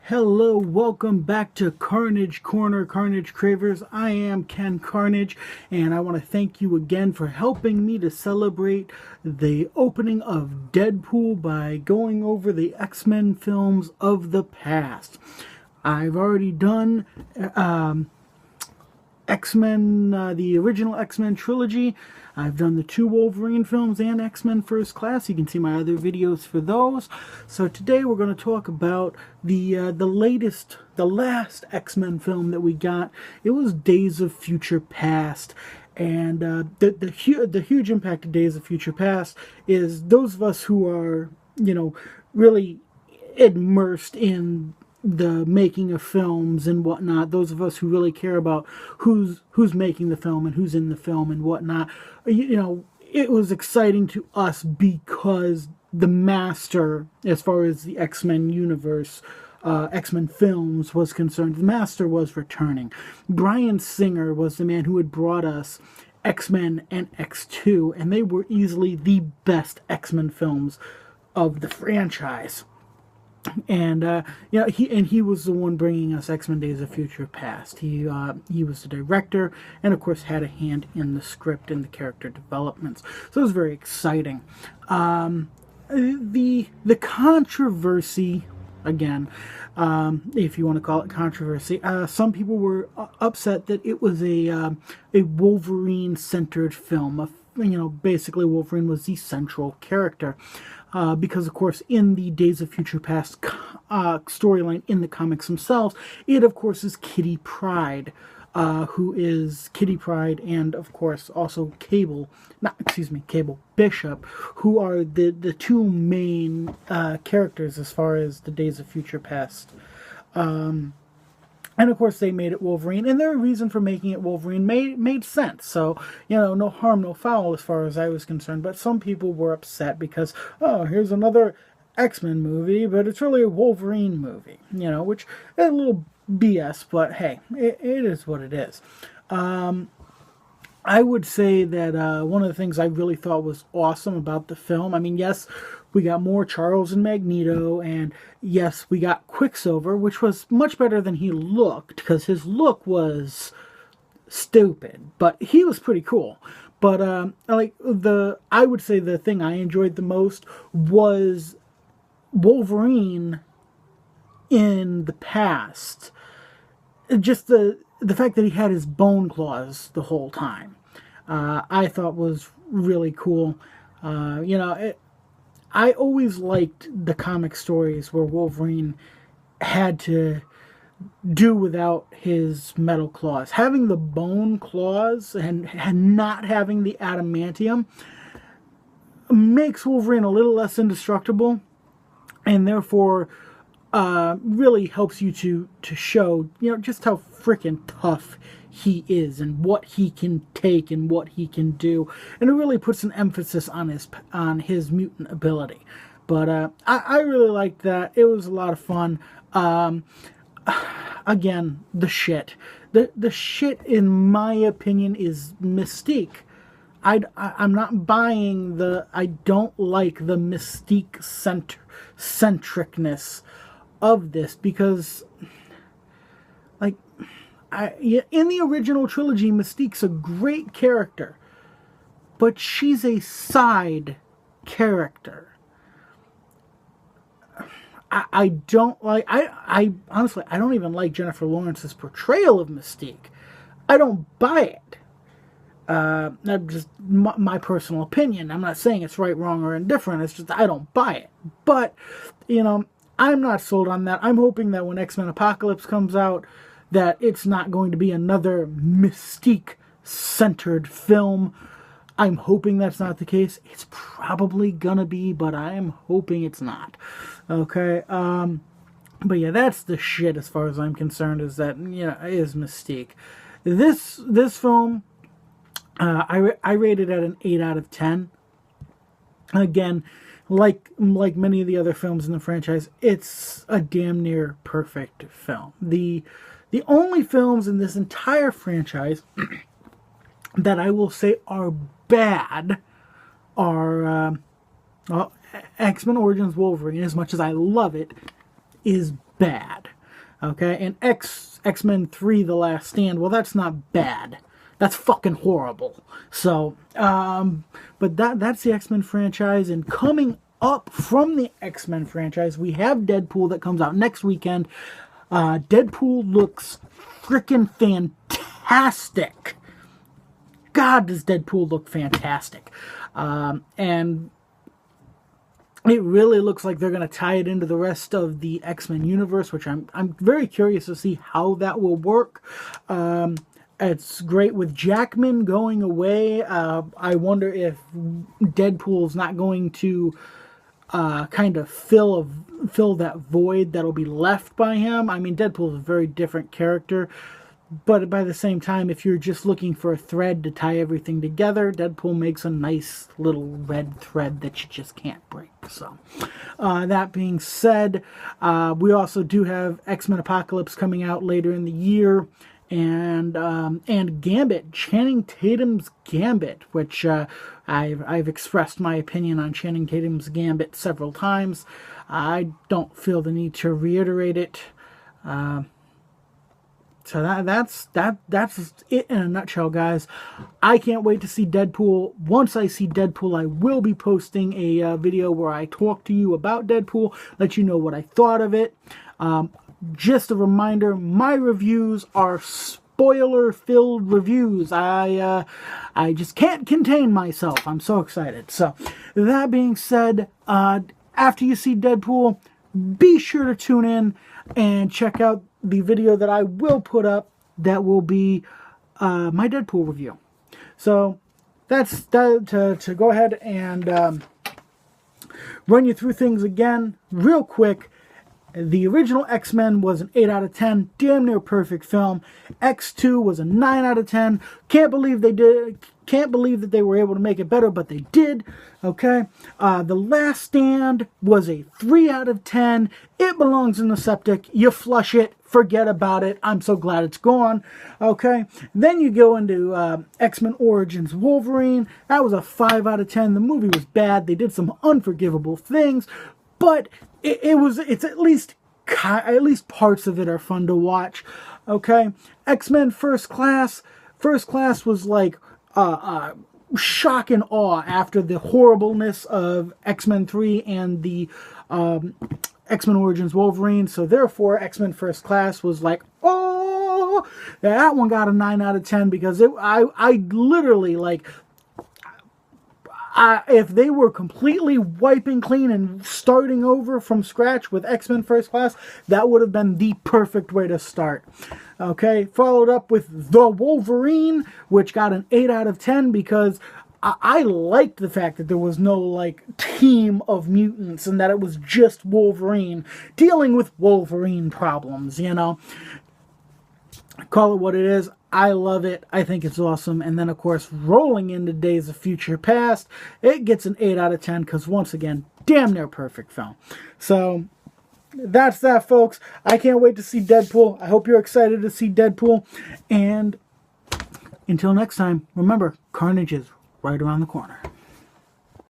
Hello, welcome back to Carnage Corner, Carnage Cravers. I am Ken Carnage, and I want to thank you again for helping me to celebrate the opening of Deadpool by going over the X-Men films of the past. I've already done X-Men, the original X-Men trilogy. I've done the 2 Wolverine films and X-Men First Class. You can see my other videos for those. So today we're going to talk about the last X-Men film that we got. It was Days of Future Past. And the huge impact of Days of Future Past is those of us who are, really immersed in the making of films and whatnot, those of us who really care about who's making the film and who's in the film and whatnot, it was exciting to us because the master, as far as the X-Men universe, X-Men films was concerned, the master was returning. Bryan Singer was the man who had brought us X-Men and X2, and they were easily the best X-Men films of the franchise. And he was the one bringing us X-Men Days of Future Past. He was the director, and of course had a hand in the script and the character developments. So it was very exciting. The controversy, again, if you want to call it controversy, some people were upset that it was a Wolverine-centered film. Basically Wolverine was the central character. Because, of course, in the Days of Future Past storyline in the comics themselves, it, of course, is Kitty Pryde, who is Kitty Pryde and, of course, also Cable Bishop, who are the 2 main characters as far as the Days of Future Past. And of course they made it Wolverine, and their reason for making it Wolverine made sense. So, no harm, no foul as far as I was concerned. But some people were upset because, here's another X-Men movie, but it's really a Wolverine movie. Which is a little BS, but hey, it is what it is. I would say that one of the things I really thought was awesome about the film, yes, we got more Charles and Magneto, and yes, we got Quicksilver, which was much better than he looked, because his look was stupid, but he was pretty cool. But I would say the thing I enjoyed the most was Wolverine in the past. Just the fact that he had his bone claws the whole time, I thought was really cool. I always liked the comic stories where Wolverine had to do without his metal claws. Having the bone claws and not having the adamantium makes Wolverine a little less indestructible, and therefore really helps you to show, just how freaking tough he is and what he can take and what he can do, and it really puts an emphasis on his mutant ability. But I really liked that. It was a lot of fun. Again, the shit in my opinion is Mystique. I'm not buying I don't like the Mystique centricness of this, because in the original trilogy, Mystique's a great character, but she's a side character. I don't like, I honestly, I don't even like Jennifer Lawrence's portrayal of Mystique. I don't buy it. That's just my personal opinion. I'm not saying it's right, wrong, or indifferent. It's just I don't buy it. But, I'm not sold on that. I'm hoping that when X-Men Apocalypse comes out, that it's not going to be another Mystique-centered film. I'm hoping that's not the case. It's probably gonna be, but I'm hoping it's not. Okay, but yeah, that's the shit as far as I'm concerned, is that, is Mystique. This film, I rated at an 8 out of 10. Again, like many of the other films in the franchise, it's a damn near perfect film. The only films in this entire franchise that I will say are bad are X-Men Origins Wolverine. As much as I love it, is bad. Okay, and X-Men 3: The Last Stand, well, that's not bad. That's fucking horrible. So, but that's the X-Men franchise, and coming up from the X-Men franchise, we have Deadpool that comes out next weekend. Deadpool looks freaking fantastic. God, does Deadpool look fantastic. And it really looks like they're going to tie it into the rest of the X-Men universe, which I'm very curious to see how that will work. It's great with Jackman going away. I wonder if Deadpool's not going to kind of fill that void that'll be left by him. I mean, Deadpool's a very different character, but by the same time, if you're just looking for a thread to tie everything together, Deadpool makes a nice little red thread that you just can't break. So, that being said, we also do have X-Men Apocalypse coming out later in the year, and Gambit, Channing Tatum's Gambit, which I've expressed my opinion on Channing Tatum's Gambit several times. I don't feel the need to reiterate it. So that's it in a nutshell, guys. I can't wait to see Deadpool. Once I see Deadpool, I will be posting a video where I talk to you about Deadpool, let you know what I thought of it. Just a reminder, my reviews are spoiler-filled reviews. I just can't contain myself. I'm so excited. So, that being said, after you see Deadpool, be sure to tune in and check out the video that I will put up that will be my Deadpool review. So that's that, to go ahead and run you through things again real quick. The original X-Men was an 8 out of 10, damn near perfect film. X2 was a 9 out of 10. Can't believe that they were able to make it better, but they did. Okay. The Last Stand was a 3 out of 10. It belongs in the septic. You flush it. Forget about it. I'm so glad it's gone. Okay. Then you go into X-Men Origins Wolverine. That was a 5 out of 10. The movie was bad. They did some unforgivable things, but it's at least parts of it are fun to watch. Okay. X-Men First Class. First Class was like shock and awe after the horribleness of X-Men 3 and the X-Men Origins Wolverine. So therefore, X-Men First Class was like, oh, that one got a 9 out of 10 because I literally, like, if they were completely wiping clean and starting over from scratch with X-Men First Class, that would have been the perfect way to start. Okay, followed up with The Wolverine, which got an 8 out of 10 because I liked the fact that there was no, like, team of mutants and that it was just Wolverine dealing with Wolverine problems, you know. Call it what it is. I love it. I think it's awesome. And then, of course, rolling into Days of Future Past, it gets an 8 out of 10 because, once again, damn near perfect film. So, that's that, folks. I can't wait to see Deadpool. I hope you're excited to see Deadpool. And until next time, remember, Carnage is right around the corner.